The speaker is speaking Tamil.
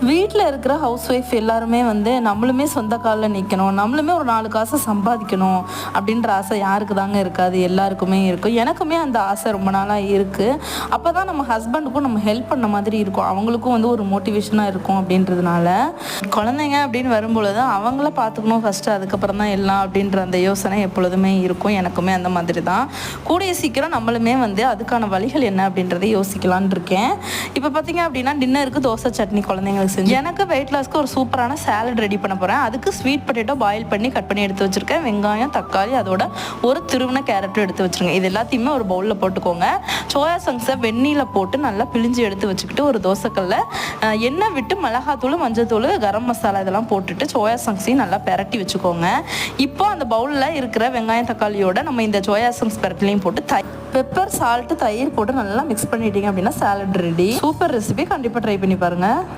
வீட்டில் இருக்கிற ஹவுஸ் ஒய்ஃப் எல்லாருமே வந்து நம்மளுமே சொந்த காலில் நிற்கணும், நம்மளுமே ஒரு 4 காசை சம்பாதிக்கணும் அப்படின்ற ஆசை யாருக்கு தாங்க இருக்காது? எல்லாருக்குமே இருக்கும். எனக்குமே அந்த ஆசை ரொம்ப நாளாக இருக்குது. அப்போ தான் நம்ம ஹஸ்பண்டுக்கும் நம்ம ஹெல்ப் பண்ண மாதிரி இருக்கும், அவங்களுக்கும் வந்து ஒரு மோட்டிவேஷனாக இருக்கும். அப்படின்றதுனால குழந்தைங்க அப்படின்னு வரும்பொழுது அவங்கள பார்த்துக்கணும் ஃபஸ்ட்டு, அதுக்கப்புறம் தான் எல்லாம் அப்படின்ற அந்த யோசனை எப்பொழுதுமே இருக்கும். எனக்குமே அந்த மாதிரி தான். கூடிய சீக்கிரம் நம்மளுமே வந்து அதுக்கான வழிகள் என்ன அப்படின்றத யோசிக்கலான் இருக்கேன். இப்போ பார்த்தீங்க அப்படின்னா டின்னருக்கு தோசை சட்னி குழந்தைங்களுக்கு செஞ்சு, எனக்கு வெயிட் லாஸ்க்கு ஒரு சூப்பரான சாலட் ரெடி பண்ண போகிறேன். அதுக்கு ஸ்வீட் பொட்டேட்டோ பாயில் பண்ணி கட் பண்ணி எடுத்து வச்சுருக்கேன். வெங்காயம், தக்காளி, அதோட ஒரு துருவின கேரட்டும் எடுத்து வச்சுருங்க. இது எல்லாத்தையுமே ஒரு பவுலில் போட்டுக்கோங்க. சோயா சங்ஸை வெந்நீரில் போட்டு நல்லா பிழிஞ்சு எடுத்து வச்சுக்கிட்டு ஒரு தோசைக்கல்ல எண்ணெய் விட்டு மிளகாத்தூள், மஞ்சள்தூள், கரம் மசாலா இதெல்லாம் போட்டுட்டு சோயா சங்ஸையும் நல்லா பெரட்டி வச்சுக்கோங்க. இப்போ அந்த பவுலில் இருக்கிற வெங்காயம் தக்காளியோட நம்ம இந்த சோயா சங்ஸ் பெரட்டிலையும் போட்டு பெப்பர், சால்ட்டு, தயிர் போட்டு நல்லா மிக்ஸ் பண்ணிட்டீங்க அப்படின்னா சாலட் ரெடி. சூப்பர் ரெசிபி, கண்டிப்பாக ட்ரை பண்ணி பாருங்கள்.